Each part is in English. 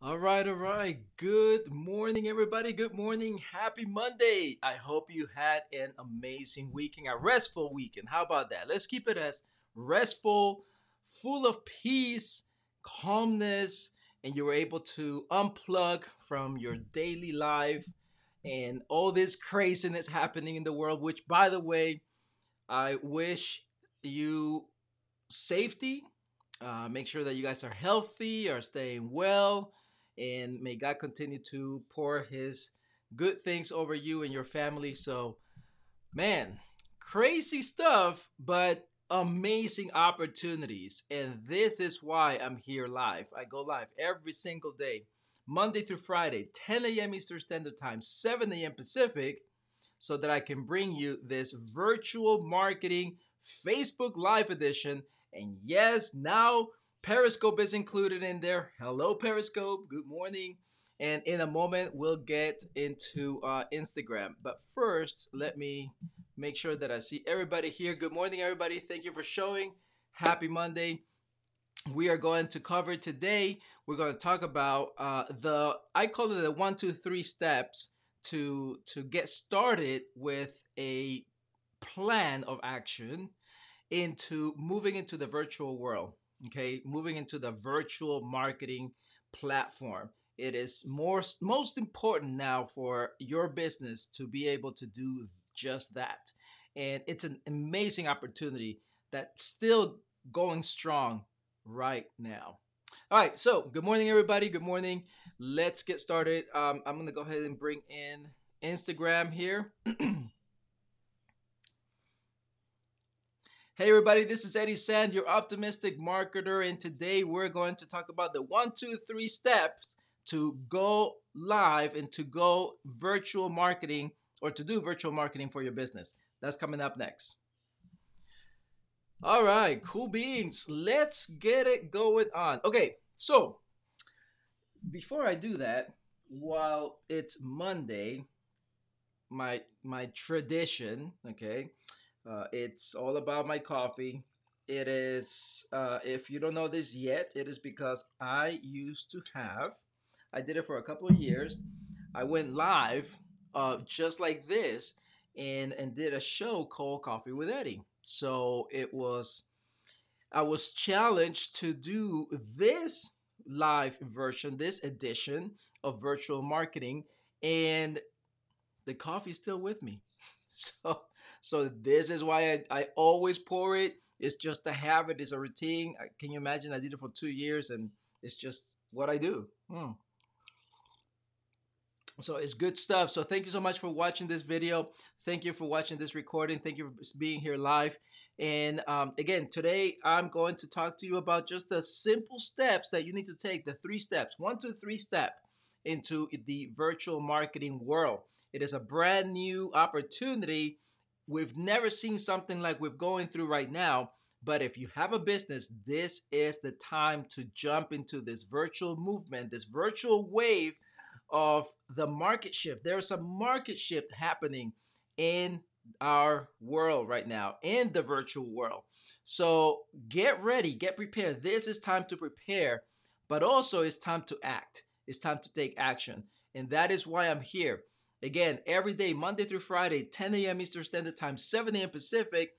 All right, all right. Good morning, everybody. Good morning. Happy Monday. I hope you had an amazing weekend, a restful weekend. How about that? Let's keep it as restful, full of peace, calmness, and you were able to unplug from your daily life and all this craziness happening in the world, which, by the way, I wish you safety. Make sure that you guys are healthy, are staying well, and may God continue to pour His good things over you and your family. So, man, crazy stuff, but amazing opportunities. And this is why I'm here live. I go live every single day, Monday through Friday, 10 a.m. Eastern Standard Time, 7 a.m. Pacific, so that I can bring you this virtual marketing Facebook Live edition. And yes, now Periscope is included in there. Hello, Periscope. Good morning. And in a moment, we'll get into Instagram. But first, let me make sure that I see everybody here. Good morning, everybody. Thank you for showing. Happy Monday. We are going to cover today. We're going to talk about I call it the 1, 2, 3 steps to get started with a plan of action into moving into the virtual world. Okay, moving into the virtual marketing platform. It is most important now for your business to be able to do just that. And it's an amazing opportunity that's still going strong right now. All right, so good morning, everybody. Good morning. Let's get started. I'm going to go ahead and bring in Instagram here. Hey everybody, this is Eddie Sand, your optimistic marketer, and today we're going to talk about the 1, 2, 3 steps to go live and to go virtual marketing or to do virtual marketing for your business. That's coming up next. All right, cool beans. Let's get it going on. Okay, so before I do that, while it's Monday, my tradition, okay, it's all about my coffee. It is, if you don't know this yet, it is because I used to have, I did it for a couple of years. I went live just like this and did a show called Coffee with Eddie. So I was challenged to do this live version, this edition of virtual marketing, and the coffee's still with me. So so this is why I always pour it. It's just a habit, it's a routine. Can you imagine? I did it for 2 years and it's just what I do. So it's good stuff. So thank you so much for watching this video. Thank you for watching this recording. Thank you for being here live. And again, today I'm going to talk to you about just the simple steps that you need to take, the 3 steps, 1, 2, 3 step into the virtual marketing world. It is a brand new opportunity. We've never seen something like we're going through right now. But if you have a business, this is the time to jump into this virtual movement, this virtual wave of the market shift. There's a market shift happening in our world right now, in the virtual world. So get ready, get prepared. This is time to prepare, but also it's time to act. It's time to take action. And that is why I'm here. Again, every day, Monday through Friday, 10 a.m. Eastern Standard Time, 7 a.m. Pacific,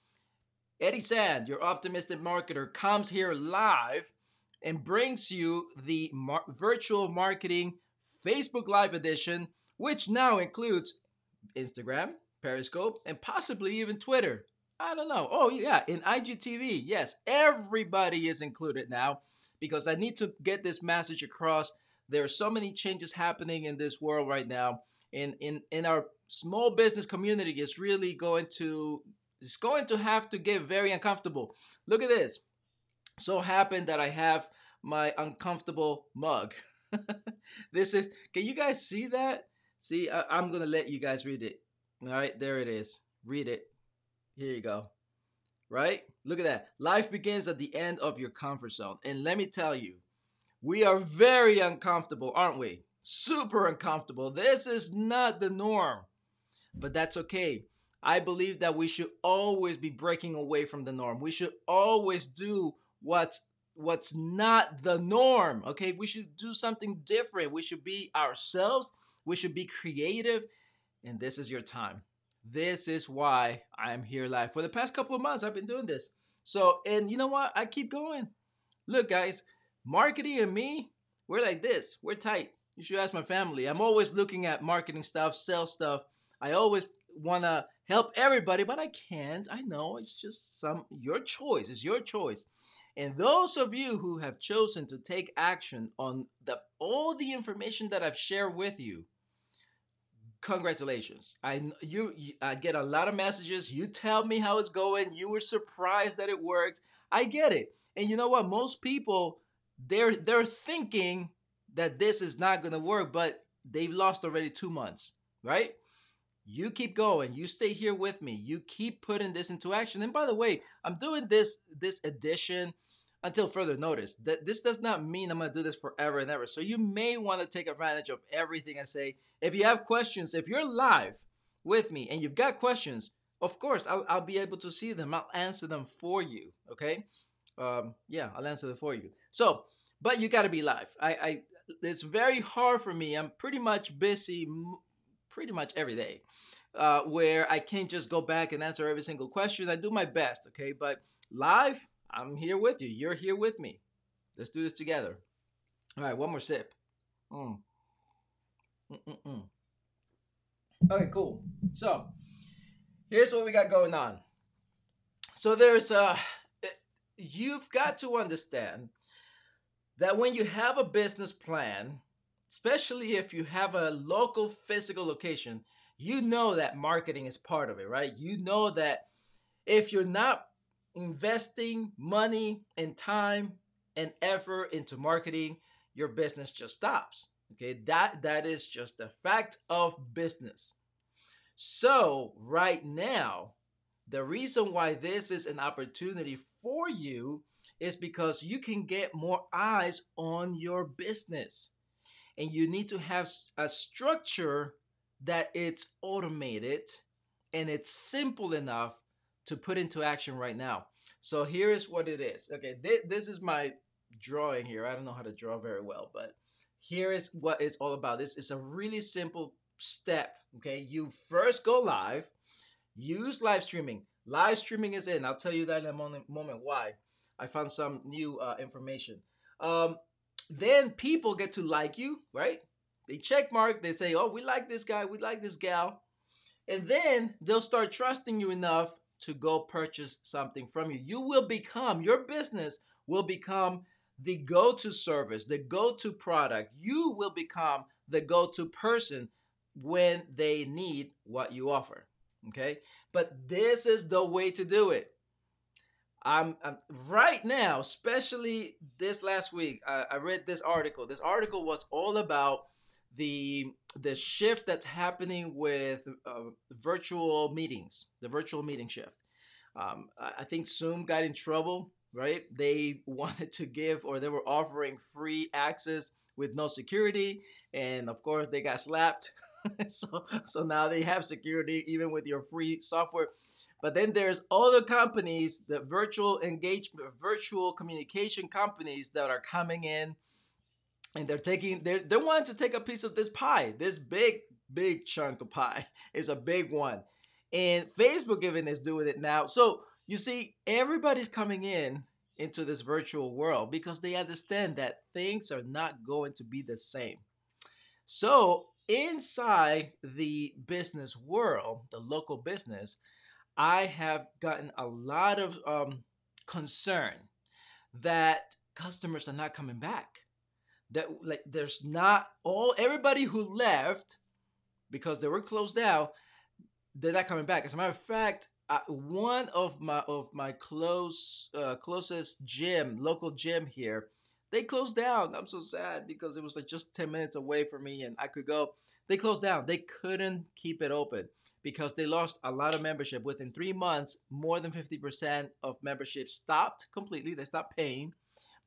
Eddie Sand, your optimistic marketer, comes here live and brings you the virtual marketing Facebook Live edition, which now includes Instagram, Periscope, and possibly even Twitter. I don't know. Oh, yeah, in IGTV. Yes, everybody is included now because I need to get this message across. There are so many changes happening in this world right now. In our small business community, it's going to have to get very uncomfortable. Look at this. So happened that I have my uncomfortable mug. This is, can you guys see that? See, I'm going to let you guys read it. All right, there it is. Read it. Here you go. Right? Look at that. Life begins at the end of your comfort zone. And let me tell you, we are very uncomfortable, aren't we? Super uncomfortable. This is not the norm, but that's okay. I believe that we should always be breaking away from the norm. We should always do what's what's not the norm. Okay, we should do something different. We should be ourselves. We should be creative, and this is your time. This is why I'm here live. For the past couple of months, I've been doing this. So, and you know what? I keep going. Look, guys, marketing and me, we're like this. We're tight. You should ask my family. I'm always looking at marketing stuff, sales stuff. I always want to help everybody, but I can't. I know it's just your choice. It's your choice. And those of you who have chosen to take action on the all the information that I've shared with you, congratulations. I get a lot of messages. You tell me how it's going. You were surprised that it worked. I get it. And you know what? Most people they're thinking that this is not going to work, but they've lost already 2 months, right? You keep going. You stay here with me. You keep putting this into action. And by the way, I'm doing this edition until further notice. That this does not mean I'm going to do this forever and ever. So you may want to take advantage of everything I say. If you have questions, if you're live with me and you've got questions, of course I'll be able to see them. I'll answer them for you. Okay. Yeah, I'll answer them for you. So, but you got to be live. I it's very hard for me. I'm pretty much busy pretty much every day, where I can't just go back and answer every single question. I do my best, okay? But live, I'm here with you. You're here with me. Let's do this together. All right, one more sip. Mm. Mm-mm-mm. Okay, cool. So here's what we got going on. So you've got to understand that when you have a business plan, especially if you have a local physical location, you know that marketing is part of it, right? You know that if you're not investing money and time and effort into marketing, your business just stops. Okay, that is just a fact of business. So, right now, the reason why this is an opportunity for you is because you can get more eyes on your business. And you need to have a structure that it's automated and it's simple enough to put into action right now. So here is what it is. Okay, this is my drawing here. I don't know how to draw very well, but here is what it's all about. This is a really simple step. Okay, you first go live, use live streaming. Live streaming is in. I'll tell you that in a moment why. I found some new information. Um, then people get to like you, right? They check mark, they say, oh, we like this guy, we like this gal. And then they'll start trusting you enough to go purchase something from you. Your business will become the go to service, the go to product. You will become the go to person when they need what you offer. Okay. But this is the way to do it. I'm right now, especially this last week. I read this article. This article was all about the shift that's happening with virtual meetings, the virtual meeting shift. I think Zoom got in trouble, right? They wanted to give, or they were offering free access with no security, and of course they got slapped. So now they have security even with your free software. But then there's other companies, the virtual engagement, virtual communication companies that are coming in, and they're wanting to take a piece of this pie. This big chunk of pie is a big one. And Facebook even is doing it now. So you see, everybody's coming into this virtual world because they understand that things are not going to be the same. So inside the business world, the local business, I have gotten a lot of concern that customers are not coming back. That like there's not all everybody who left because they were closed down, they're not coming back. As a matter of fact, one of my closest local gym here, they closed down. I'm so sad because it was like just 10 minutes away from me, and I could go. They closed down. They couldn't keep it open because they lost a lot of membership. Within 3 months, more than 50% of membership stopped completely. They stopped paying.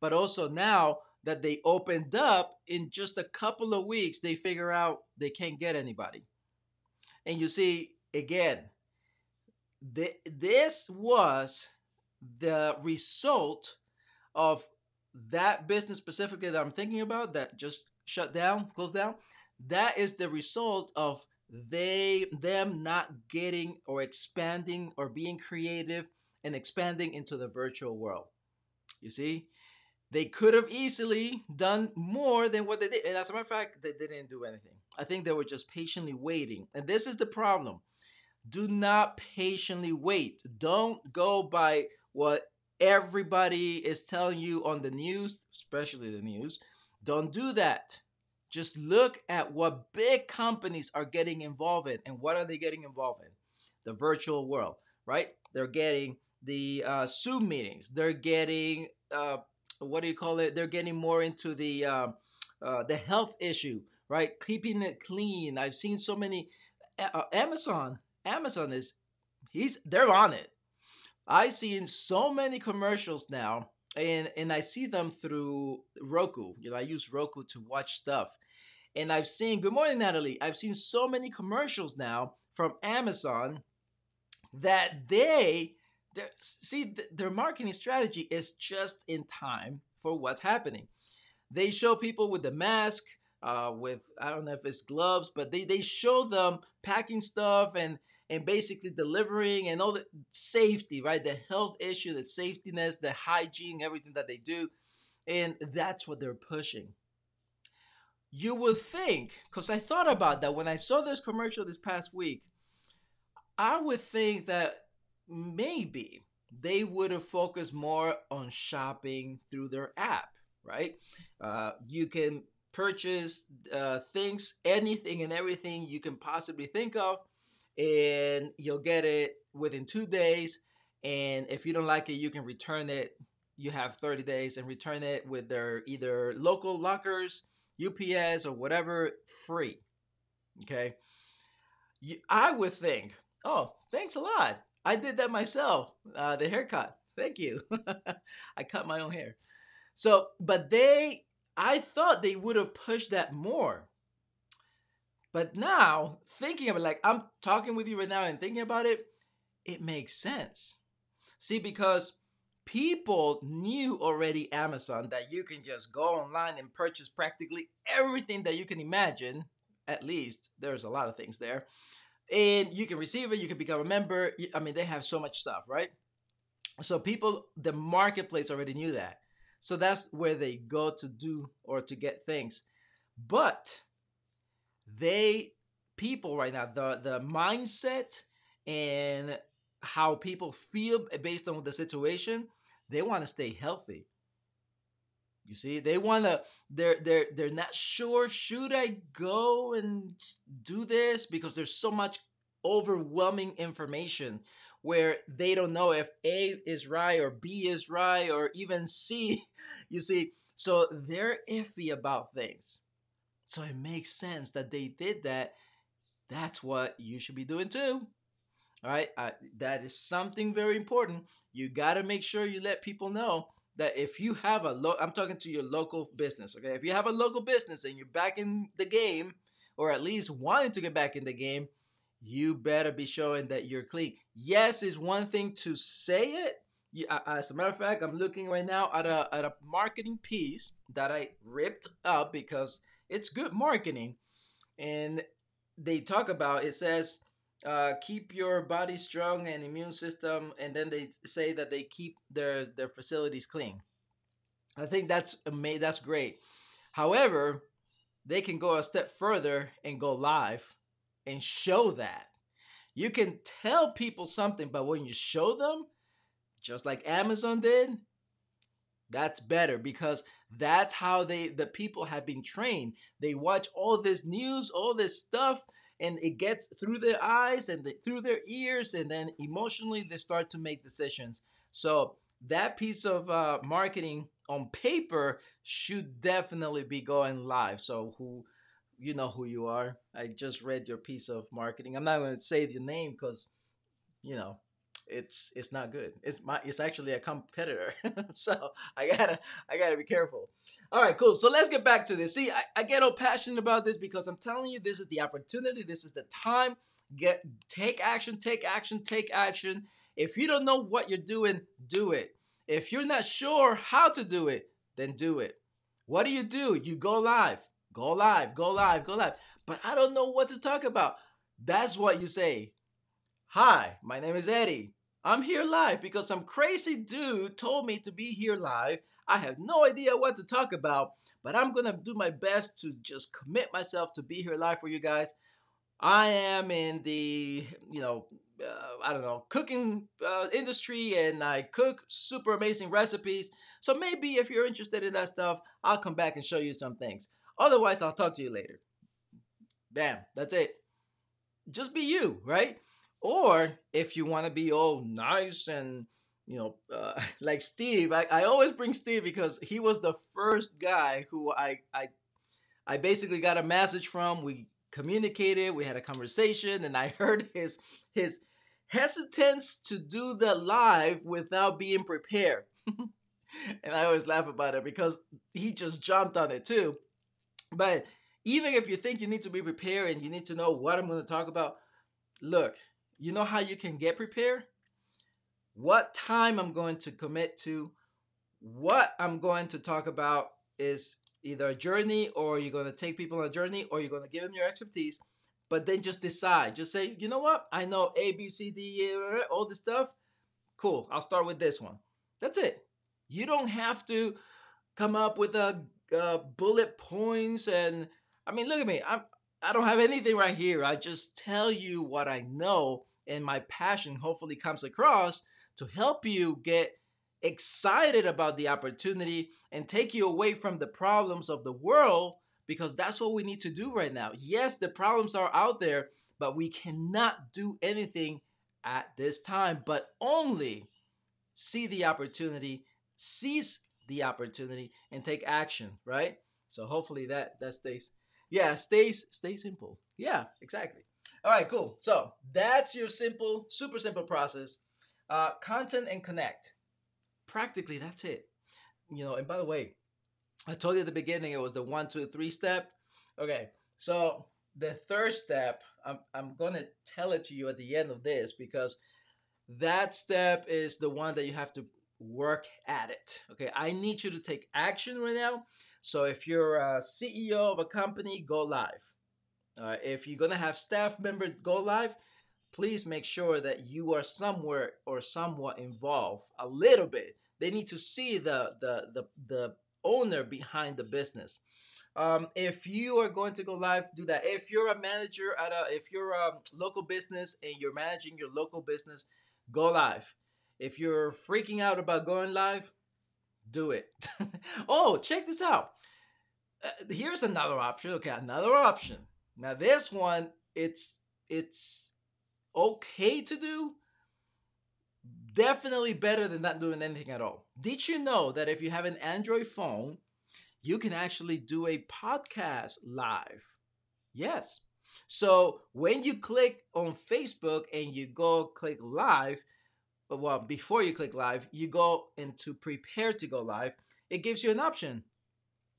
But also now that they opened up, in just a couple of weeks, they figure out they can't get anybody. And you see, again, this was the result of that business specifically that I'm thinking about that just shut down, closed down, that is the result of them not getting or expanding or being creative and expanding into the virtual world. You see, they could have easily done more than what they did. And as a matter of fact, they didn't do anything. I think they were just patiently waiting. And this is the problem. Do not patiently wait. Don't go by what everybody is telling you on the news, especially the news. Don't do that. Just look at what big companies are getting involved in. And what are they getting involved in? The virtual world, right? They're getting the Zoom meetings. They're getting, what do you call it? They're getting more into the health issue, right? Keeping it clean. I've seen so many. Amazon is they're on it. I've seen so many commercials now, and I see them through Roku. I use Roku to watch stuff, and I've seen. Good morning, Natalie. I've seen so many commercials now from Amazon that their marketing strategy is just in time for what's happening. They show people with the mask, with I don't know if it's gloves, but they show them packing stuff and basically delivering and all the safety, right? The health issue, the safetiness, the hygiene, everything that they do, and that's what they're pushing. You would think, because I thought about that when I saw this commercial this past week, I would think that maybe they would have focused more on shopping through their app, right? You can purchase things, anything and everything you can possibly think of, and you'll get it within 2 days. And if you don't like it, you can return it. You have 30 days and return it with their either local lockers, UPS, or whatever, free. Okay. I would think, oh, thanks a lot. I did that myself. The haircut. Thank you. I cut my own hair. So, but I thought they would have pushed that more. But now, thinking of it, like I'm talking with you right now and thinking about it, it makes sense. See, because people knew already Amazon that you can just go online and purchase practically everything that you can imagine. At least there's a lot of things there. And you can receive it, you can become a member. I mean, they have so much stuff, right? So people, the marketplace already knew that. So that's where they go to do or to get things. But they people right now, the mindset and how people feel based on the situation, they want to stay healthy. You see, they want to. They're not sure. Should I go and do this because there's so much overwhelming information where they don't know if A is right or B is right or even C. You see, so they're iffy about things. So it makes sense that they did that. That's what you should be doing too. All right, that is something very important. You got to make sure you let people know that if you have I'm talking to your local business, okay? If you have a local business and you're back in the game, or at least wanting to get back in the game, you better be showing that you're clean. Yes, it's one thing to say it. As a matter of fact, I'm looking right now at a marketing piece that I ripped up because it's good marketing, and they talk about it says keep your body strong and immune system, and then they say that they keep their facilities clean. I think that's amazing. That's great. However, they can go a step further and go live and show that you can tell people something, but when you show them, just like Amazon did, that's better because that's how the people have been trained. They watch all this news, all this stuff, and it gets through their eyes and through their ears, and then emotionally they start to make decisions. So that piece of marketing on paper should definitely be going live. So who you know who you are. I just read your piece of marketing. I'm not going to say the name because you know it's not good. It's actually a competitor. So I gotta be careful. All right, cool. So let's get back to this. See, I get all passionate about this because I'm telling you, this is the opportunity, this is the time. Take action, take action, take action. If you don't know what you're doing, do it. If you're not sure how to do it, then do it. What do? You go live, go live, go live, go live. But I don't know what to talk about. That's what you say. Hi, my name is Eddie. I'm here live because some crazy dude told me to be here live. I have no idea what to talk about, but I'm gonna do my best to just commit myself to be here live for you guys. I am in the, I don't know, cooking industry, and I cook super amazing recipes. So maybe if you're interested in that stuff, I'll come back and show you some things. Otherwise, I'll talk to you later. Bam, that's it. Just be you, right? Or if you want to be all nice and like Steve, I always bring Steve because he was the first guy who I basically got a message from. We communicated, we had a conversation, and I heard his hesitance to do the live without being prepared. And I always laugh about it because he just jumped on it too. But even if you think you need to be prepared and you need to know what I'm going to talk about, look, you know how you can get prepared? What time I'm going to commit to, what I'm going to talk about is either a journey, or you're going to take people on a journey, or you're going to give them your expertise. But then just decide. Just say, you know what? I know A, B, C, D, all this stuff. Cool. I'll start with this one. That's it. You don't have to come up with a bullet points. And I mean, look at me. I don't have anything right here. I just tell you what I know, and my passion hopefully comes across to help you get excited about the opportunity and take you away from the problems of the world, because that's what we need to do right now. Yes, the problems are out there, but we cannot do anything at this time, but only see the opportunity, seize the opportunity, and take action, right? So hopefully that stays, yeah, stay simple. Yeah, exactly. All right, cool. So that's your simple, super simple process. Content and connect. Practically, that's it. And by the way, I told you at the beginning it was the 1, 2, 3 step. Okay, so the third step, I'm gonna tell it to you at the end of this, because that step is the one that you have to work at it. Okay, I need you to take action right now. So if you're a CEO of a company, go live. If you're gonna have staff members, go live. Please make sure that you are somewhere or somewhat involved a little bit. They need to see the owner behind the business. If you are going to go live, do that. If you're a manager if you're a local business and you're managing your local business, go live. If you're freaking out about going live, do it. Oh, check this out. Here's another option. Okay, another option. Now this one, it's okay to do. Definitely better than not doing anything at all. Did you know that if you have an Android phone, you can actually do a podcast live? Yes. So when you click on Facebook and you go click live, well, before you click live, you go into prepare to go live. It gives you an option.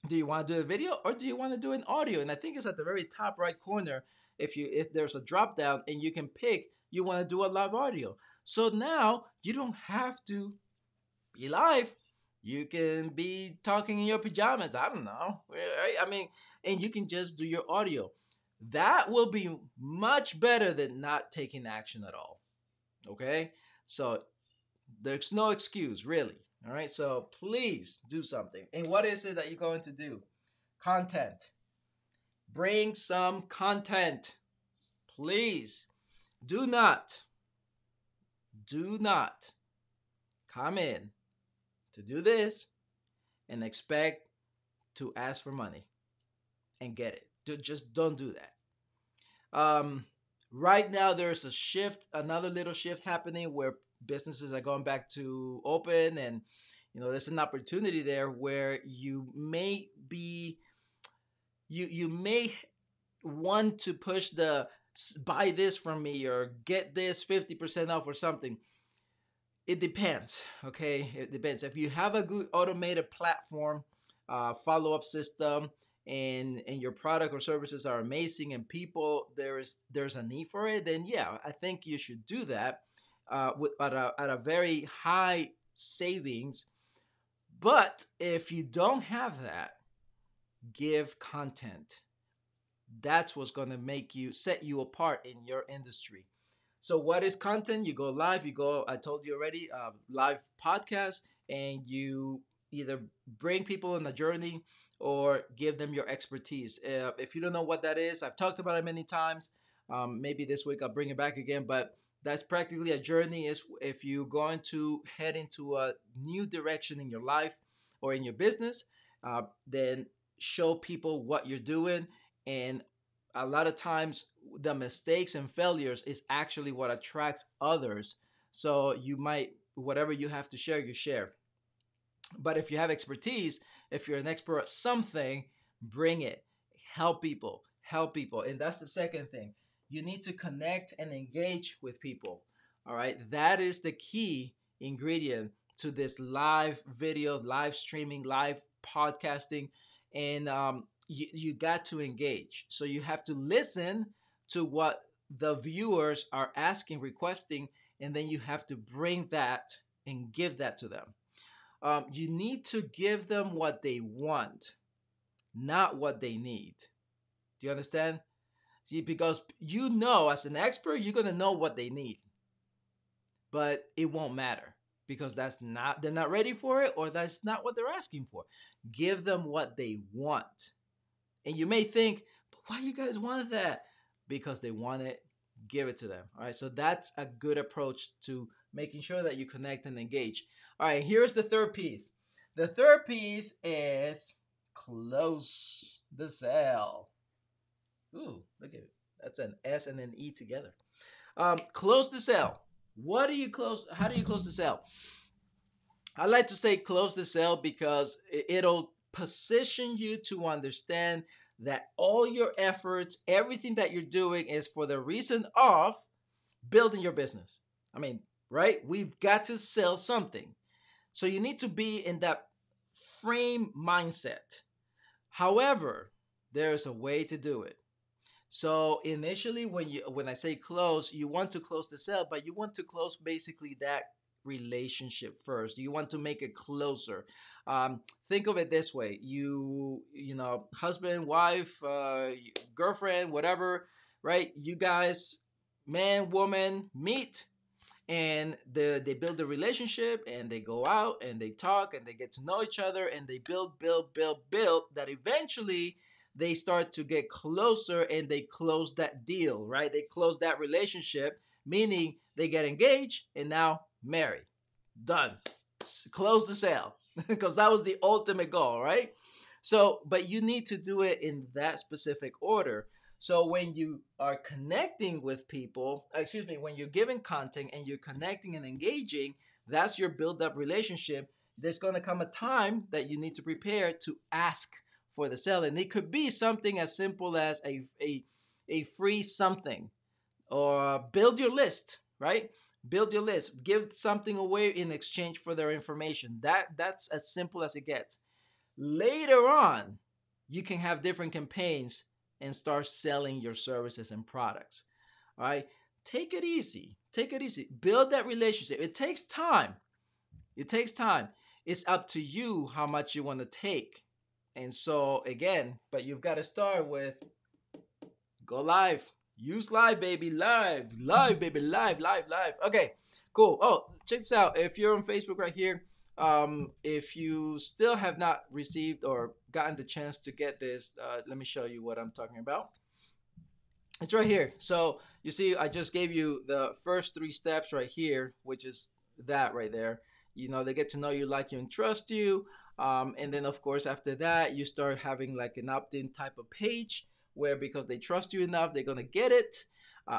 Do you want to do a video, or do you want to do an audio? And I think it's at the very top right corner. If there's a drop down and you can pick, you want to do a live audio. So now you don't have to be live. You can be talking in your pajamas. I don't know. Right? I mean, and you can just do your audio. That will be much better than not taking action at all. Okay? So there's no excuse, really. All right? So please do something. And what is it that you're going to do? Content. Bring some content. Please do not come in to do this and expect to ask for money and get it. Just don't do that. Right now, there's a shift, another little shift happening where businesses are going back to open, and there's an opportunity there where you may want to push the buy this from me or get this 50% off or something. It depends. Okay, it depends. If you have a good automated platform, follow-up system, and your product or services are amazing, and there's a need for it, then yeah, I think you should do that at a very high savings. But if you don't have that, give content. That's what's going to make you set you apart in your industry. So what is content? You go live, you go, I told you already, live podcast, and you either bring people on a journey or give them your expertise. If you don't know what that is, I've talked about it many times. Maybe this week I'll bring it back again, but that's practically a journey. Is if you're going to head into a new direction in your life or in your business, then show people what you're doing. And a lot of times the mistakes and failures is actually what attracts others. So you might, whatever you have to share, you share. But if you have expertise, if you're an expert at something, bring it. Help people. Help people. And that's the second thing. You need to connect and engage with people. All right. That is the key ingredient to this live video, live streaming, live podcasting. And you got to engage. So you have to listen to what the viewers are asking, requesting, and then you have to bring that and give that to them. You need to give them what they want, not what they need. Do you understand? See, because you know, as an expert, you're gonna know what they need, but it won't matter because that's not they're not ready for it or that's not what they're asking for. Give them what they want, and you may think, but why you guys wanted that? Because they want it. Give it to them. All right. So that's a good approach to making sure that you connect and engage. All right. Here's the third piece. The third piece is close the sale. Ooh, look at it. That's an S and an E together. Close the sale. What do you close? How do you close the sale? I like to say close the sale because it'll position you to understand that all your efforts, everything that you're doing is for the reason of building your business. I mean, right? We've got to sell something. So you need to be in that frame mindset. However, there's a way to do it. So initially when I say close, you want to close the sale, but you want to close basically that relationship first. You want to make it closer. Think of it this way: you know, husband, wife, girlfriend, whatever, right? You guys, man, woman, meet, and they build a relationship, and they go out and they talk and they get to know each other, and they build that eventually they start to get closer and they close that deal, right? They close that relationship, meaning they get engaged and now marry. Done. Close the sale because that was the ultimate goal, right? So, but you need to do it in that specific order. So when you are connecting with people, excuse me, when you're giving content and you're connecting and engaging, that's your build up relationship. There's going to come a time that you need to prepare to ask for the sale. And it could be something as simple as a free something, or build your list, right? Build your list. Give something away in exchange for their information. That's as simple as it gets. Later on, you can have different campaigns and start selling your services and products. All right? Take it easy. Take it easy. Build that relationship. It takes time. It takes time. It's up to you how much you want to take. And so again, but you've got to start with go live. Use live, baby. Live. Live, baby. Live, live, live. Okay, cool. Oh, check this out. If you're on Facebook right here, if you still have not received or gotten the chance to get this, let me show you what I'm talking about. It's right here. So you see, I just gave you the first 3 steps right here, which is that right there. You know, they get to know you, like you, and trust you. And then, of course, after that, you start having like an opt-in type of page where, because they trust you enough, they're going to get it.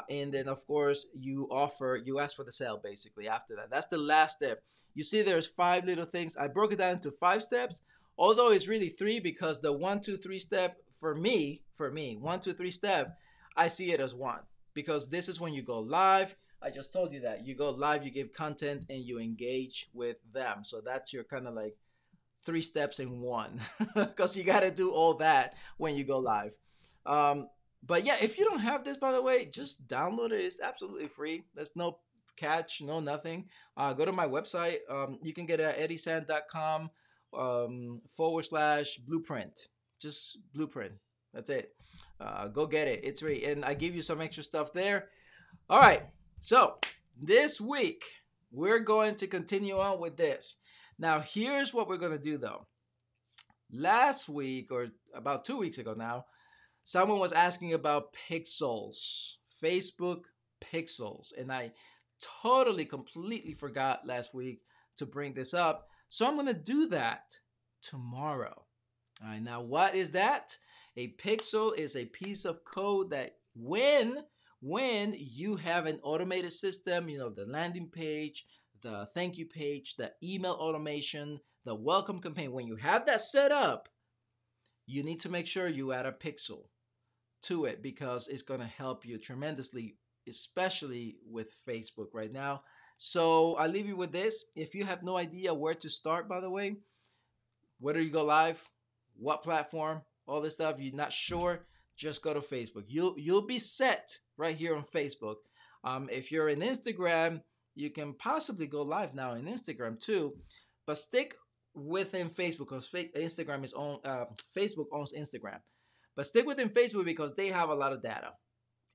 And then, of course, you ask for the sale basically after that. That's the last step. You see, there's 5 little things. I broke it down into 5 steps, although it's really 3 because the 1, 2, 3 step for me, 1, 2, 3 step, I see it as 1 because this is when you go live. I just told you that you go live, you give content, and you engage with them. So that's your kind of like 3 steps in 1 because you got to do all that when you go live. But yeah, if you don't have this, by the way, just download it. It's absolutely free. There's no catch, no nothing. Go to my website. You can get it at eddiesand.com, / blueprint. Just blueprint. That's it. Go get it. It's free. And I give you some extra stuff there. All right. So this week, we're going to continue on with this. Now, here's what we're going to do though. Last week, or about 2 weeks ago now, someone was asking about pixels, Facebook pixels. And I totally, completely forgot last week to bring this up. So I'm going to do that tomorrow. All right, now what is that? A pixel is a piece of code that when you have an automated system, the landing page, the thank you page, the email automation, the welcome campaign, when you have that set up, you need to make sure you add a pixel to it because it's going to help you tremendously, especially with Facebook right now. So I leave you with this. If you have no idea where to start, by the way, whether you go live, what platform, all this stuff, you're not sure, just go to Facebook. You'll be set right here on Facebook. If you're in Instagram, you can possibly go live now in Instagram too, but stick within Facebook because Instagram is on. Facebook owns Instagram, but stick within Facebook because they have a lot of data,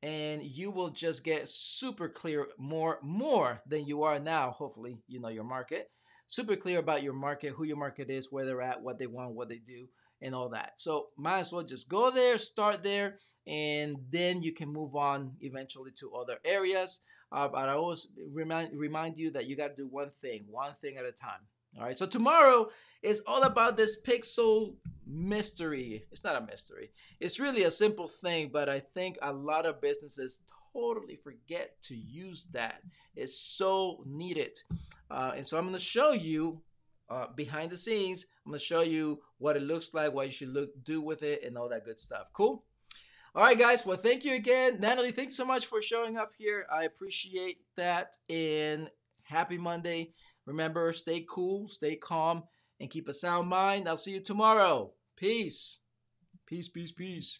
and you will just get super clear, more than you are now. Hopefully, you know your market, super clear about your market, who your market is, where they're at, what they want, what they do, and all that. So might as well just go there, start there, and then you can move on eventually to other areas. But I always remind you that you got to do one thing at a time. All right. So tomorrow is all about this pixel mystery. It's not a mystery. It's really a simple thing, but I think a lot of businesses totally forget to use that. It's so needed. And so I'm going to show you behind the scenes. I'm going to show you what it looks like, what you should do with it, and all that good stuff. Cool? All right, guys. Well, thank you again. Natalie, thank you so much for showing up here. I appreciate that. And happy Monday. Remember, stay cool, stay calm, and keep a sound mind. I'll see you tomorrow. Peace. Peace, peace, peace.